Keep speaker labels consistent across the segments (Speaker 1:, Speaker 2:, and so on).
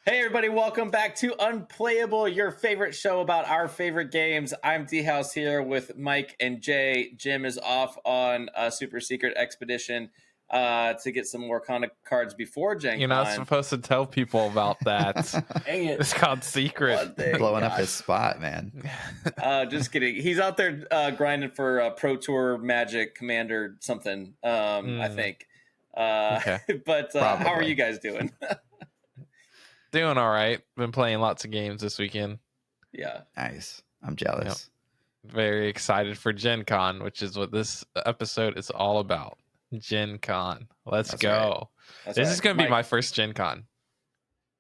Speaker 1: Hey everybody, welcome back to Unplayable, your favorite show about our favorite games. I'm D-House here with Mike and Jay. Jim is off on a super secret expedition to get some more cards before GenCon.
Speaker 2: You're not supposed to tell people about that.
Speaker 1: Dang it.
Speaker 2: It's called secret.
Speaker 3: Blowing up his spot, man.
Speaker 1: Just kidding. He's out there grinding for Pro Tour Magic Commander something, I think.
Speaker 2: Okay.
Speaker 1: But how are you guys doing?
Speaker 2: Doing all right. Been playing lots of games this weekend.
Speaker 1: Yeah.
Speaker 3: Nice. I'm jealous.
Speaker 2: Yep. Very excited for GenCon, which is what this episode is all about. GenCon. Let's go.
Speaker 1: Right.
Speaker 2: This is going to be my first GenCon.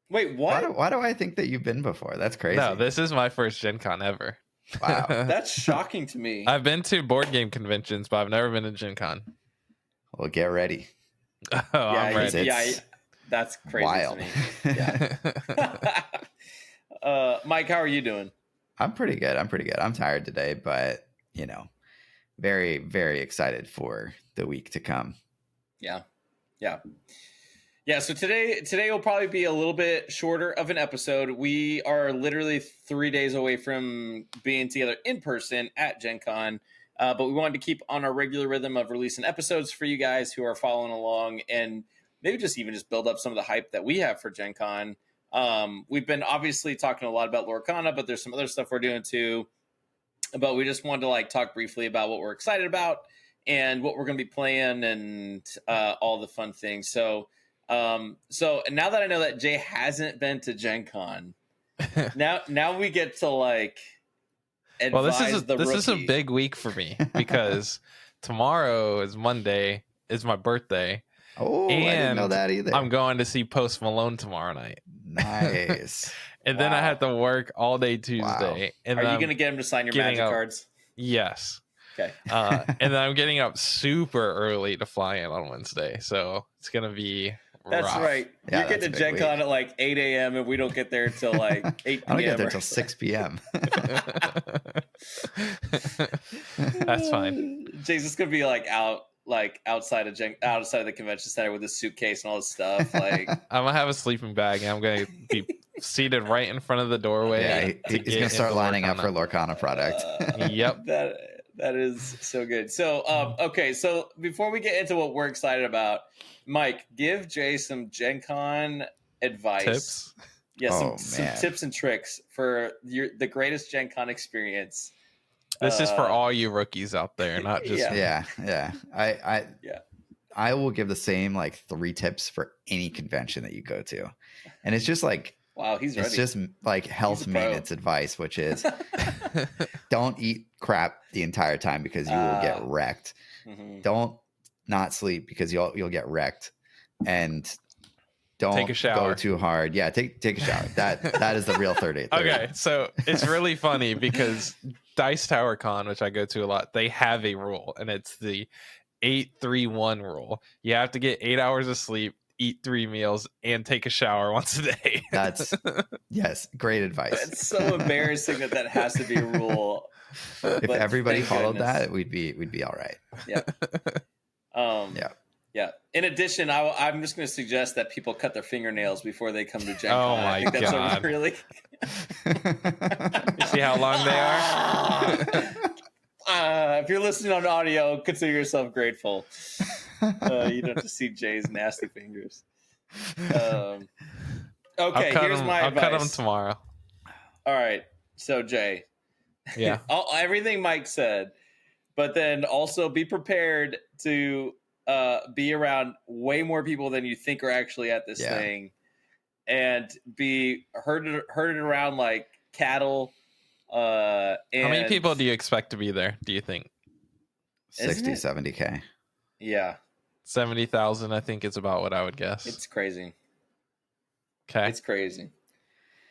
Speaker 1: Wait, what?
Speaker 3: Why do I think that you've been before? That's crazy.
Speaker 2: No, this is my first GenCon ever.
Speaker 3: Wow.
Speaker 1: That's shocking to me.
Speaker 2: I've been to board game conventions, but I've never been to GenCon.
Speaker 3: Well, get ready.
Speaker 2: Oh, I'm ready.
Speaker 1: That's crazy
Speaker 3: wild.
Speaker 1: To me. Yeah. Mike, how are you doing?
Speaker 3: I'm pretty good. I'm tired today, but very, very excited for the week to come.
Speaker 1: Yeah. So today will probably be a little bit shorter of an episode. We are literally 3 days away from being together in person at GenCon. But we wanted to keep on our regular rhythm of releasing episodes for you guys who are following along, and maybe just build up some of the hype that we have for GenCon. We've been obviously talking a lot about Lorcana, but there's some other stuff we're doing too. But we just wanted to talk briefly about what we're excited about and what we're going to be playing and all the fun things. So now that I know that Jay hasn't been to GenCon, now we get to
Speaker 2: well, this is a big week for me because tomorrow is Monday, is my birthday.
Speaker 3: Oh, and I didn't know that either.
Speaker 2: I'm going to see Post Malone tomorrow night.
Speaker 3: Nice.
Speaker 2: And then I have to work all day Tuesday.
Speaker 3: Wow.
Speaker 2: And
Speaker 1: are you going to get him to sign your Magic cards?
Speaker 2: Yes.
Speaker 1: Okay.
Speaker 2: And then I'm getting up super early to fly in on Wednesday, so it's going to be
Speaker 1: That's
Speaker 2: rough.
Speaker 1: right.
Speaker 3: Yeah,
Speaker 1: you're getting to GenCon at 8 a.m. and we don't get there until 8 p.m.
Speaker 3: I don't get there until 6 p.m.
Speaker 2: That's fine.
Speaker 1: Jay's just going to be outside of the convention center with his suitcase and all this stuff.
Speaker 2: I'm gonna have a sleeping bag and I'm gonna be seated right in front of the doorway.
Speaker 3: Yeah, he's gonna start lining up for Lorcana product.
Speaker 2: Yep.
Speaker 1: That is so good. So okay, so before we get into what we're excited about, Mike, give Jay some GenCon advice.
Speaker 2: Tips.
Speaker 1: Yeah, some tips and tricks for the greatest GenCon experience.
Speaker 2: This is for all you rookies out there, not just me.
Speaker 3: Yeah. I will give the same 3 tips for any convention that you go to, and it's just
Speaker 1: wow, he's ready.
Speaker 3: It's just health maintenance advice, which is don't eat crap the entire time because you will get wrecked.
Speaker 1: Mm-hmm.
Speaker 3: Don't not sleep because you'll get wrecked, and don't
Speaker 2: take a shower.
Speaker 3: Go too hard. Yeah, take a shower. That is the real 30.
Speaker 2: Okay, so it's really funny because Dice Tower Con, which I go to a lot, they have a rule, and it's the 8-3-1 rule. You have to get 8 hours of sleep, eat 3 meals, and take a shower once a day.
Speaker 3: Yes, great advice.
Speaker 1: It's so embarrassing that has to be a rule.
Speaker 3: If everybody followed that, we'd be all right.
Speaker 1: Yeah. Yeah. In addition, I'm just going to suggest that people cut their fingernails before they come to GenCon.
Speaker 2: Oh my
Speaker 1: God! That's really.
Speaker 2: You see how long they are?
Speaker 1: If you're listening on audio, consider yourself grateful. You don't have to see Jay's nasty fingers. Okay, here's my advice.
Speaker 2: I'll cut them tomorrow.
Speaker 1: All right, so Jay.
Speaker 2: Yeah.
Speaker 1: Everything Mike said, but then also be prepared to be around way more people than you think are actually at this thing, and be herded around like cattle. And
Speaker 2: how many people do you expect to be there, do you think?
Speaker 3: 60, 70K.
Speaker 1: Yeah.
Speaker 2: 70,000, I think, is about what I would guess.
Speaker 1: It's crazy.
Speaker 2: Okay.
Speaker 1: It's crazy.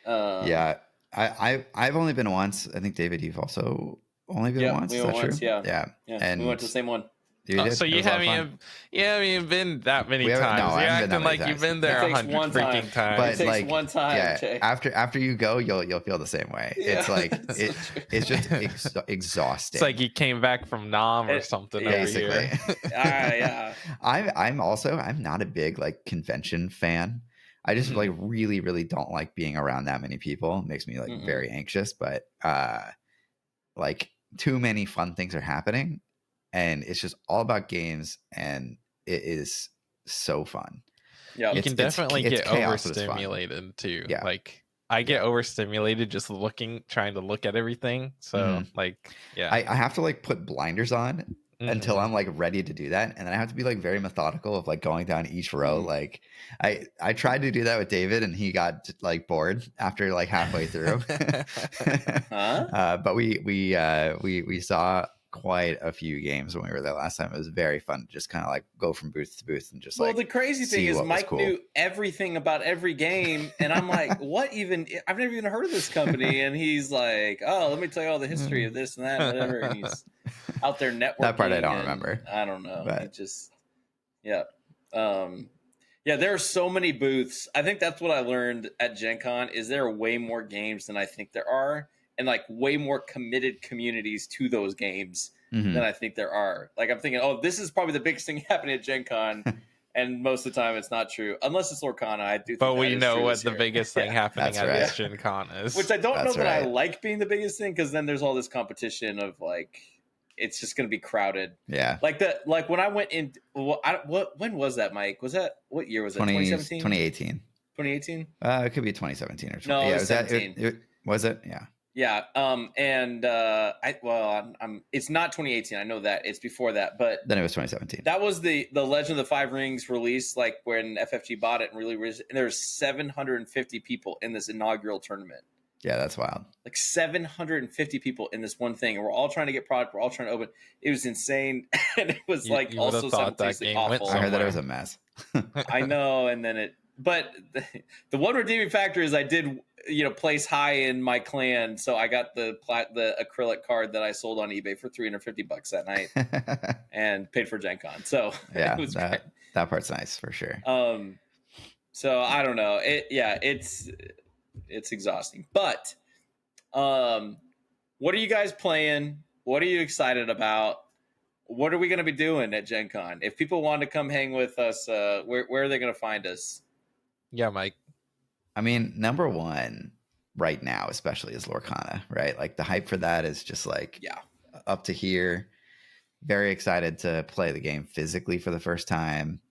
Speaker 3: Yeah. I've only been once. I think, David, you've also only been once. Is that true?
Speaker 1: Yeah. And we went to the same one.
Speaker 2: So you haven't even been that many times.
Speaker 3: No,
Speaker 2: You're acting like you've been there 100 freaking times.
Speaker 3: But
Speaker 1: it takes one time.
Speaker 3: Yeah,
Speaker 1: Jay.
Speaker 3: after you go, you'll feel the same way.
Speaker 1: Yeah.
Speaker 3: It's like it's just exhausting.
Speaker 2: It's like you came back from Nam or something.
Speaker 3: Basically.
Speaker 2: Over here.
Speaker 1: Yeah.
Speaker 3: I'm not a big convention fan. I just like really, really don't like being around that many people. It makes me like very anxious, but like too many fun things are happening and it's just all about games and it is so fun.
Speaker 1: Yeah,
Speaker 2: you can definitely get
Speaker 3: chaos,
Speaker 2: overstimulated too.
Speaker 3: Yeah.
Speaker 2: Like I get overstimulated just trying to look at everything. So like, yeah,
Speaker 3: I have to like put blinders on until I'm like ready to do that, and then I have to be like very methodical of like going down each row. Like I tried to do that with David, and he got like bored after like halfway through. But we saw quite a few games when we were there last time. It was very fun to just kind of like go from booth to booth and just
Speaker 1: the crazy thing is Mike knew everything about every game, and I'm like, what even? I've never even heard of this company, and he's like, oh, let me tell you all the history of this and that and whatever, and he's out there networking.
Speaker 3: That part I don't remember.
Speaker 1: I don't know.
Speaker 3: But...
Speaker 1: It just, yeah. There are so many booths. I think that's what I learned at GenCon is there are way more games than I think there are, and like way more committed communities to those games than I think there are. Like I'm thinking, oh, this is probably the biggest thing happening at GenCon, and most of the time it's not true, unless it's Lorcana. I do think
Speaker 2: but we know what the biggest thing happening at this GenCon is.
Speaker 1: Which I don't know that I like being the biggest thing, because then there's all this competition of like, it's just going to be crowded.
Speaker 3: Yeah.
Speaker 1: Like when I went in, when was that, Mike? Was that, what year was that? 2017?
Speaker 3: 2018.
Speaker 1: 2018?
Speaker 3: It could be 2017 or 20.
Speaker 1: No, it was 17.
Speaker 3: Was it? Yeah.
Speaker 1: Yeah. It's not 2018. I know that it's before that, but
Speaker 3: then it was 2017.
Speaker 1: That was the Legend of the Five Rings release, like when FFG bought it and really, and there's 750 people in this inaugural tournament.
Speaker 3: Yeah, that's wild.
Speaker 1: Like 750 people in this one thing, and we're all trying to get product. We're all trying to open. It was insane, and it was you also simultaneously awful.
Speaker 3: I heard that it was a mess.
Speaker 1: I know, and then but the one redeeming factor is I did, place high in my clan, so I got the acrylic card that I sold on eBay for $350 that night, and paid for GenCon. So
Speaker 3: yeah,
Speaker 1: it was
Speaker 3: that part's nice for sure.
Speaker 1: So I don't know. It's exhausting, but what are you guys playing? What are you excited about? What are we going to be doing at GenCon? If people want to come hang with us, where are they going to find us?
Speaker 2: Yeah, Mike.
Speaker 3: I mean, number one right now, especially, is Lorcana, right? Like the hype for that is just like up to here. Very excited to play the game physically for the first time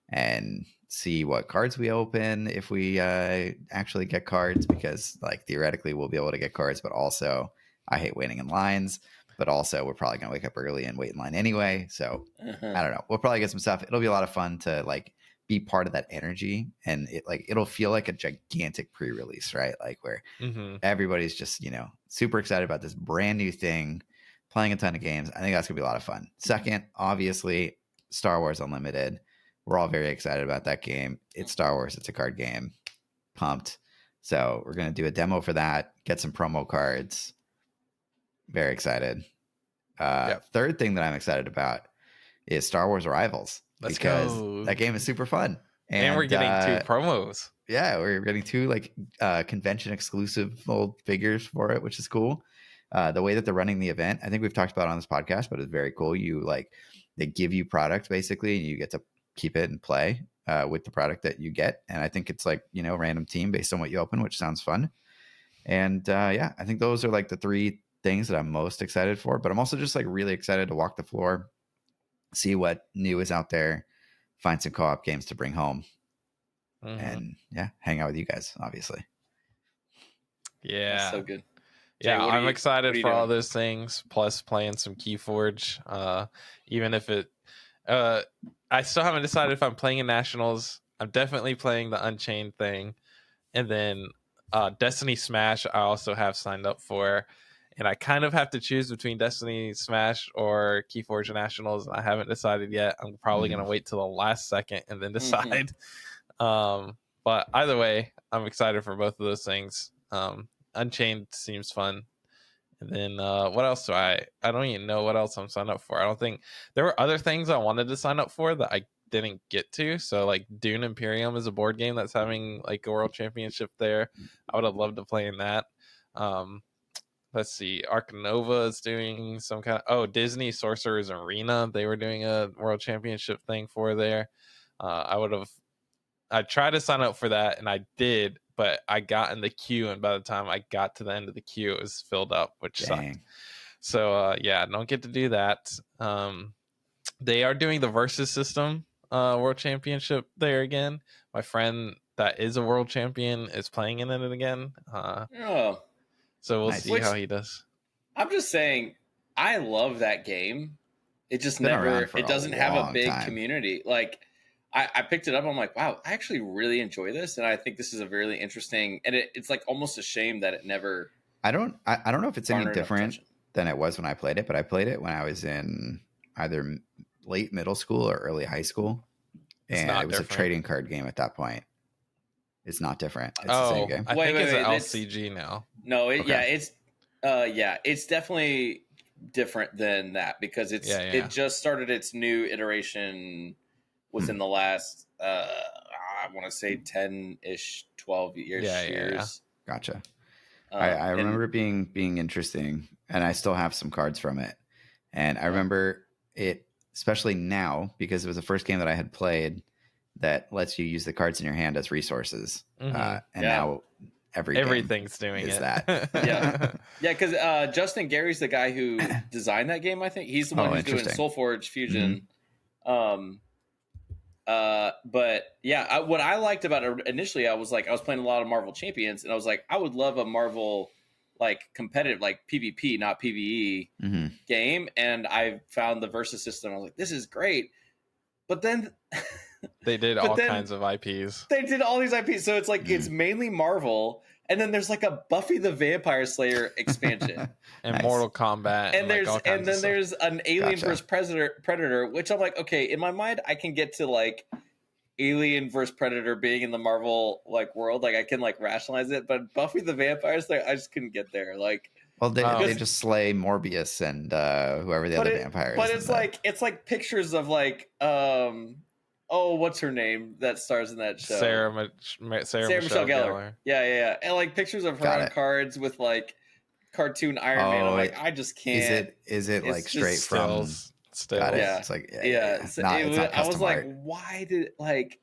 Speaker 3: and see what cards we open if we actually get cards, because like theoretically we'll be able to get cards, but also I hate waiting in lines, but also we're probably going to wake up early and wait in line anyway. So I don't know. We'll probably get some stuff. It'll be a lot of fun to like be part of that energy, and it'll feel like a gigantic pre-release, right? Like where everybody's just, super excited about this brand new thing, playing a ton of games. I think that's gonna be a lot of fun. Second, obviously, Star Wars Unlimited. We're all very excited about that game. It's Star Wars. It's a card game. Pumped. So we're going to do a demo for that, get some promo cards. Very excited. Third thing that I'm excited about is Star Wars Rivals.
Speaker 2: Let's
Speaker 3: go. That game is super fun.
Speaker 2: And we're getting 2 promos.
Speaker 3: Yeah, we're getting 2 like convention exclusive old figures for it, which is cool. The way that they're running the event, I think we've talked about it on this podcast, but it's very cool. They give you product basically, and you get to keep it and play with the product that you get. And I think it's like, random team based on what you open, which sounds fun. And I think those are like the 3 things that I'm most excited for, but I'm also just like really excited to walk the floor, see what new is out there, find some co-op games to bring home, and hang out with you guys, obviously.
Speaker 2: Yeah.
Speaker 1: That's so good.
Speaker 2: Jay, I'm excited for all those things, plus playing some KeyForge, even if it I still haven't decided if I'm playing in Nationals. I'm definitely playing the Unchained thing. And then Destiny Smash I also have signed up for. And I kind of have to choose between Destiny Smash or KeyForge Nationals. I haven't decided yet. I'm probably going to wait till the last second and then decide. But either way, I'm excited for both of those things. Unchained seems fun. And then what else do I don't even know what else I'm signed up for. I don't think there were other things I wanted to sign up for that I didn't get to. So like Dune Imperium is a board game that's having like a world championship there. I would have loved to play in that. Let's see, Arc Nova is doing some kind of Disney Sorcerer's Arena. They were doing a world championship thing for there. I would have I tried to sign up for that, and I did, but I got in the queue, and by the time I got to the end of the queue, it was filled up, which sucked. So yeah, don't get to do that. They are doing the versus system world championship there again. My friend that is a world champion is playing in it again. So we'll see how he does.
Speaker 1: I'm just saying, I love that game. It just it doesn't have a big community. Like, I picked it up. I'm like, wow, I actually really enjoy this, and I think this is a really interesting. And it's like almost a shame that it never.
Speaker 3: I don't know if it's any different than it was when I played it, but I played it when I was in either late middle school or early high school, and it was a trading card game at that point. It's not different. It's the same game.
Speaker 2: I think it's an LCG now.
Speaker 1: No, it's definitely different than that because it just started its new iteration within the last I want to say 10-ish 12 years.
Speaker 3: Gotcha. I remember it being interesting, and I still have some cards from it, and I remember it especially now because it was the first game that I had played that lets you use the cards in your hand as resources, and now
Speaker 2: everything's doing
Speaker 3: that.
Speaker 1: Because Justin Gary's the guy who designed that game. I think he's the one who's doing SoulForge Fusion. But yeah, what I liked about it initially, I was playing a lot of Marvel Champions, and I was like, I would love a Marvel like competitive, like PvP, not PvE game. And I found the versus system. I was like, this is great. But then
Speaker 2: they did all kinds of IPs.
Speaker 1: They did all these IPs. So it's like, it's mainly Marvel. And then there's like a Buffy the Vampire Slayer expansion.
Speaker 2: And Mortal Kombat.
Speaker 1: And there's an Alien vs. Predator, which I'm like, okay, in my mind, I can get to like Alien vs. Predator being in the Marvel like world. Like I can like rationalize it. But Buffy the Vampire Slayer, I just couldn't get there. Like,
Speaker 3: well, they just slay Morbius and whoever the other vampire is.
Speaker 1: But it's like pictures of like what's her name that stars in that show?
Speaker 2: Sarah Michelle Gellar.
Speaker 1: Yeah. And like pictures of her on cards with like cartoon Iron Man. I'm like, I just can't.
Speaker 3: Is it like straight from
Speaker 2: still?
Speaker 3: Yeah. It's like it's not
Speaker 1: I was like,
Speaker 3: art.
Speaker 1: why did like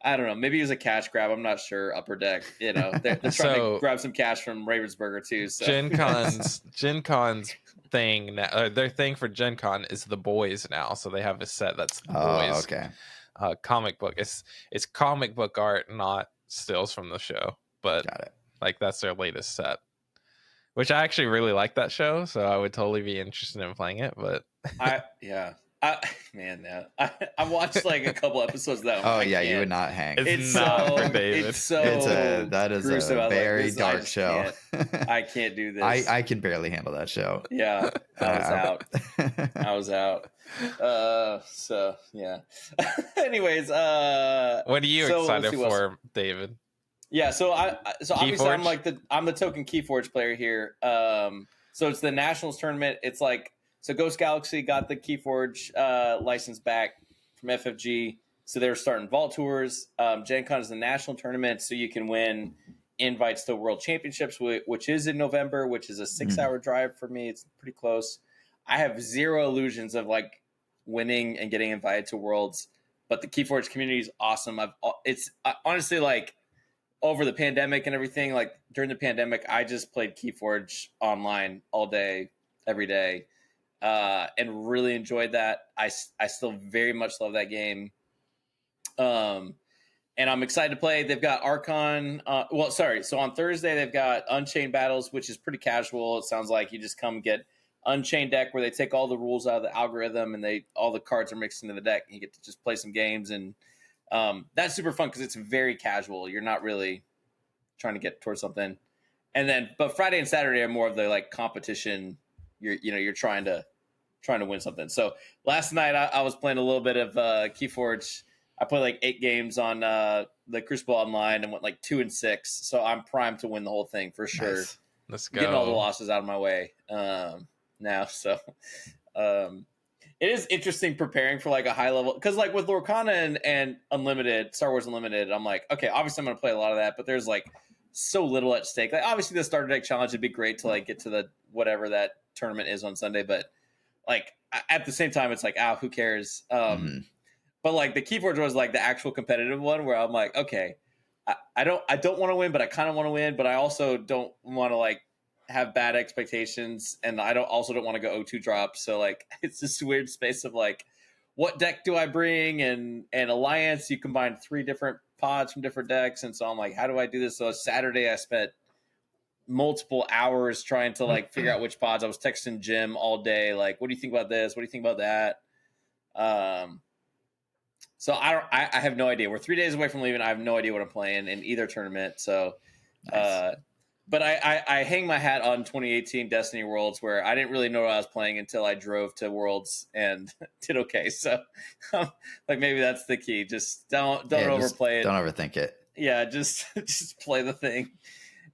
Speaker 1: I don't know. Maybe it was a cash grab. I'm not sure. Upper Deck, they're trying to grab some cash from Ravensburger too. So
Speaker 2: GenCon's thing now, their thing for GenCon is the boys now. So they have a set that's the boys.
Speaker 3: Okay.
Speaker 2: Comic book. It's comic book art, not stills from the show. But
Speaker 3: got it.
Speaker 2: Like that's their latest set, which I actually really like that show. So I would totally be interested in playing it. But
Speaker 1: I watched like a couple episodes of that.
Speaker 3: You would not hang.
Speaker 2: It's not for David.
Speaker 3: That is gruesome. A very dark show.
Speaker 1: I can't do this.
Speaker 3: I can barely handle that show.
Speaker 1: Yeah, I was out. So yeah. Anyways,
Speaker 2: what are you excited for, David?
Speaker 1: Yeah, so obviously I'm the token KeyForge player here. So it's the Nationals tournament. It's like. So Ghost Galaxy got the KeyForge license back from FFG, so they're starting Vault Tours. GenCon is the national tournament, so you can win invites to World Championships, which is in November, which is a 6-hour drive for me. It's pretty close. I have zero illusions of like winning and getting invited to Worlds, but the KeyForge community is awesome. It's honestly like over the pandemic and everything. Like during the pandemic, I just played KeyForge online all day, every day. And really enjoyed that. I still very much love that game. And I'm excited to play. They've got Archon. So on Thursday, they've got Unchained Battles, which is pretty casual. It sounds like you just come get Unchained deck where they take all the rules out of the algorithm and all the cards are mixed into the deck and you get to just play some games. And that's super fun because it's very casual. You're not really trying to get towards something. But Friday and Saturday are more of the like competition. You're trying to win something. So last night I was playing a little bit of KeyForge. I played like 8 games on the Crucible Online and went like 2-6. So I'm primed to win the whole thing for sure.
Speaker 2: Nice. Let's go.
Speaker 1: Getting all the losses out of my way now. So it is interesting preparing for like a high level because like with Lorcana and Unlimited, Star Wars Unlimited, I'm like, okay, obviously I'm going to play a lot of that, but there's like so little at stake. Like obviously the starter deck challenge would be great to like get to the whatever that tournament is on Sunday, but like at the same time it's like who cares. But like the KeyForge was like the actual competitive one where I'm like, okay, I don't want to win, but I kind of want to win, but I also don't want to like have bad expectations, and I don't want to go 0-2 drop. So like it's this weird space of like, what deck do I bring? And Alliance, you combine 3 different pods from different decks, and so I'm like, how do I do this? So Saturday I spent multiple hours trying to like figure out which pods. I was texting Jim all day, like, what do you think about this? What do you think about that? So I have no idea. We're 3 days away from leaving. I have no idea what I'm playing in either tournament. So,
Speaker 3: Nice.
Speaker 1: but I hang my hat on 2018 Destiny Worlds, where I didn't really know what I was playing until I drove to Worlds and did okay. So, like maybe that's the key. Just don't overplay it.
Speaker 3: Don't overthink it.
Speaker 1: Yeah, just play the thing.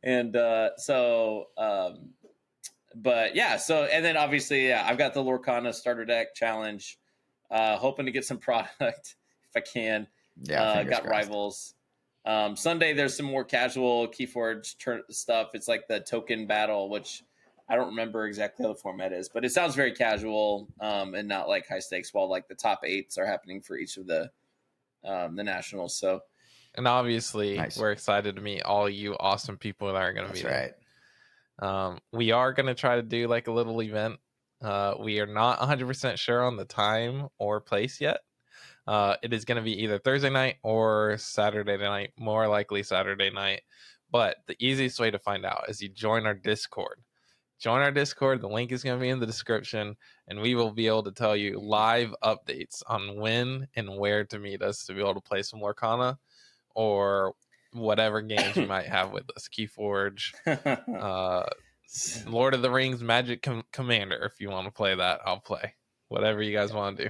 Speaker 1: And but yeah. So and then obviously, yeah, I've got the Lorcana starter deck challenge. Hoping to get some product if I can.
Speaker 3: Yeah,
Speaker 1: got
Speaker 3: crossed.
Speaker 1: Rivals. Sunday there's some more casual KeyForge stuff. It's like the token battle, which I don't remember exactly how the format is, but it sounds very casual and not like high stakes. While like the top 8s are happening for each of the nationals. So,
Speaker 2: and obviously
Speaker 3: nice.
Speaker 2: We're excited to meet all you awesome people that are going to be there.
Speaker 3: Right.
Speaker 2: We are going to try to do like a little event. We are not 100% sure on the time or place yet. It is going to be either Thursday night or Saturday night, more likely Saturday night. But the easiest way to find out is you join our Discord. Join our Discord. The link is going to be in the description, and we will be able to tell you live updates on when and where to meet us to be able to play some Lorcana or whatever games you might have with us. KeyForge, Lord of the Rings, Magic Commander. If you want to play that, I'll play. Whatever you guys want to do.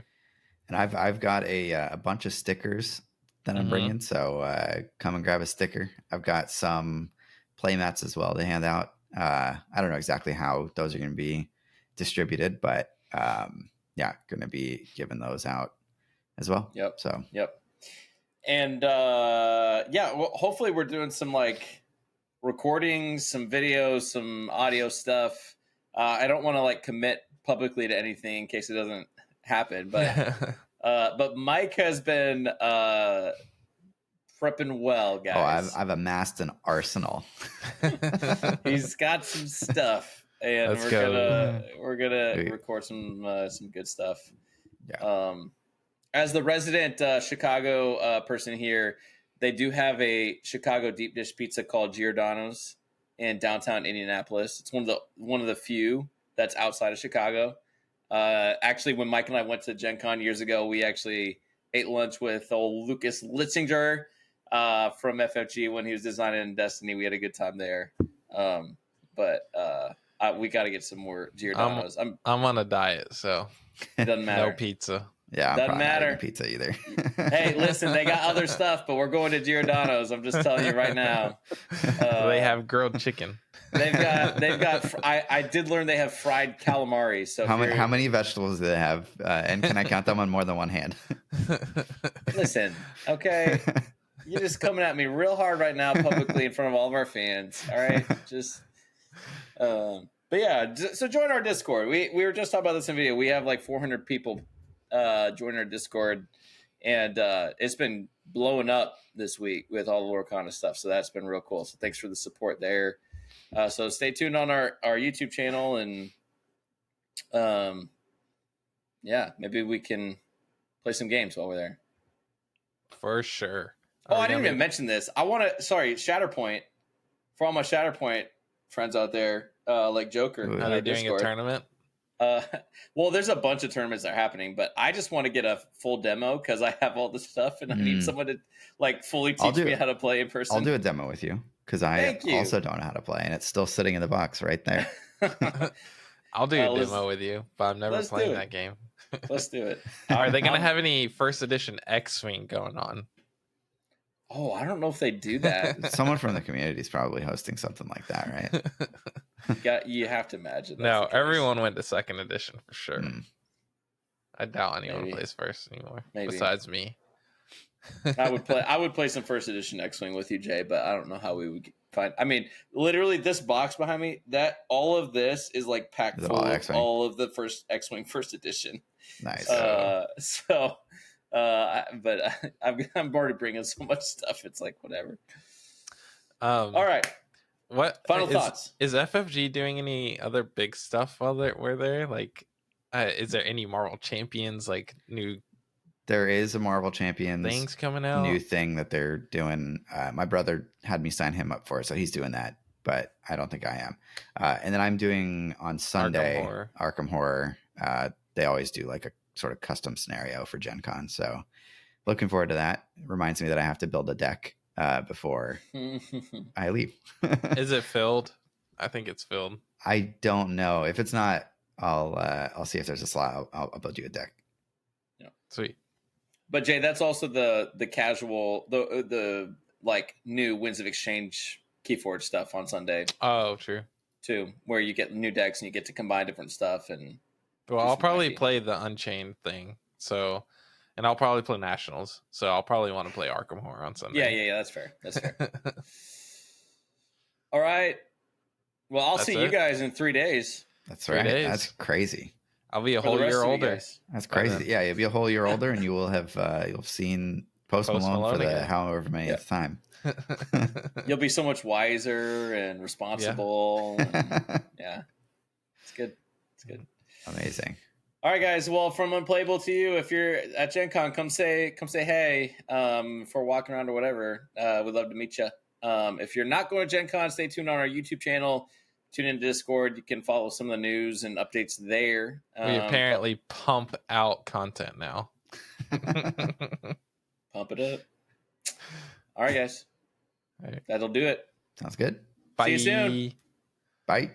Speaker 3: And I've got a bunch of stickers that I'm bringing, so come and grab a sticker. I've got some play mats as well to hand out. I don't know exactly how those are going to be distributed, but yeah, going to be giving those out as well.
Speaker 1: Yep.
Speaker 3: So
Speaker 1: yep. And yeah, well, hopefully we're doing some like recordings, some videos, some audio stuff. I don't want to like commit publicly to anything in case it doesn't happen, but Mike has been prepping well, guys.
Speaker 3: I've amassed an arsenal.
Speaker 1: He's got some stuff, and we're gonna record some good stuff.
Speaker 3: Yeah.
Speaker 1: As the resident Chicago person here, they do have a Chicago deep dish pizza called Giordano's in downtown Indianapolis. It's one of the few that's outside of Chicago. Actually, when Mike and I went to GenCon years ago, we actually ate lunch with old Lucas Litzinger from FFG when he was designing Destiny. We had a good time there. But we got to get some more Giordano's.
Speaker 2: I'm on a diet, so
Speaker 1: it doesn't matter.
Speaker 2: No pizza.
Speaker 3: Yeah,
Speaker 1: doesn't matter.
Speaker 3: Not pizza either.
Speaker 1: Hey, listen, they got other stuff, but we're going to Giordano's. I'm just telling you right now.
Speaker 2: They have grilled chicken.
Speaker 1: They've got. I did learn they have fried calamari. So
Speaker 3: how many vegetables do they have? And can I count them on more than one hand?
Speaker 1: Listen, okay, you're just coming at me real hard right now, publicly in front of all of our fans. All right, just. But yeah, so join our Discord. We were just talking about this in video. We have like 400 people join our Discord, and it's been blowing up this week with all the Lorcana stuff. So that's been real cool. So thanks for the support there. So stay tuned on our YouTube channel, and yeah, maybe we can play some games while we're there.
Speaker 2: For sure.
Speaker 1: I didn't even mention this. Shatterpoint, for all my Shatterpoint friends out there, like Joker.
Speaker 2: Are they doing a tournament?
Speaker 1: Well, there's a bunch of tournaments that are happening, but I just want to get a full demo because I have all this stuff, and I need someone to like fully teach me how to play in person.
Speaker 3: I'll do a demo with you because I also don't know how to play, and it's still sitting in the box right there.
Speaker 2: I'll do a demo with you, but I'm never playing that game.
Speaker 1: Let's do it.
Speaker 2: Are they going to have any first edition X-Wing going on?
Speaker 1: Oh, I don't know if they do that.
Speaker 3: Someone from the community is probably hosting something like that,
Speaker 1: right? You have to imagine.
Speaker 2: No, everyone went to second edition for sure. I doubt anyone plays first anymore, besides me.
Speaker 1: I would play some first edition X-Wing with you, Jay, but I don't know how we would find. I mean, literally, this box behind me, all of this is like packed full of all of the first X-Wing first edition.
Speaker 3: Nice.
Speaker 1: I'm already bringing so much stuff. It's like whatever.
Speaker 2: All
Speaker 1: right.
Speaker 2: What
Speaker 1: final thoughts?
Speaker 2: Is FFG doing any other big stuff while we're there? Like, is there any Marvel Champions like new?
Speaker 3: There is a Marvel Champions
Speaker 2: things coming out.
Speaker 3: New thing that they're doing. My brother had me sign him up for it, so he's doing that. But I don't think I am. And then I'm doing on Sunday Arkham Horror. They always do like a sort of custom scenario for GenCon, so looking forward to that. It reminds me that I have to build a deck before I leave.
Speaker 2: Is it filled? I think it's filled.
Speaker 3: I don't know. If it's not, I'll see if there's a slot. I'll build you a deck.
Speaker 1: Yeah,
Speaker 2: sweet.
Speaker 1: But Jay, that's also the casual the like new Winds of Exchange KeyForge stuff on Sunday.
Speaker 2: Oh, true.
Speaker 1: Too, where you get new decks and you get to combine different stuff. And
Speaker 2: well, I'll probably play the Unchained thing. So, and I'll probably play Nationals. So I'll probably want to play Arkham Horror on Sunday.
Speaker 1: Yeah. That's fair. All right. Well, I'll see you guys in 3 days.
Speaker 3: That's right. That's crazy.
Speaker 2: I'll be a whole year older.
Speaker 3: That's crazy. Yeah, you'll be a whole year older, and you will have you'll have seen Post Malone for the however many time.
Speaker 1: You'll be so much wiser and responsible. Yeah. It's good.
Speaker 3: Amazing.
Speaker 1: All right, guys. Well, from Unplayable to you, if you're at GenCon, come say hey for walking around or whatever. We'd love to meet you. If you're not going to GenCon, stay tuned on our YouTube channel. Tune into Discord. You can follow some of the news and updates there.
Speaker 2: We apparently pump out content now.
Speaker 1: Pump it up. All right, guys. All right. That'll do it.
Speaker 3: Sounds good.
Speaker 2: Bye.
Speaker 1: See you soon.
Speaker 3: Bye.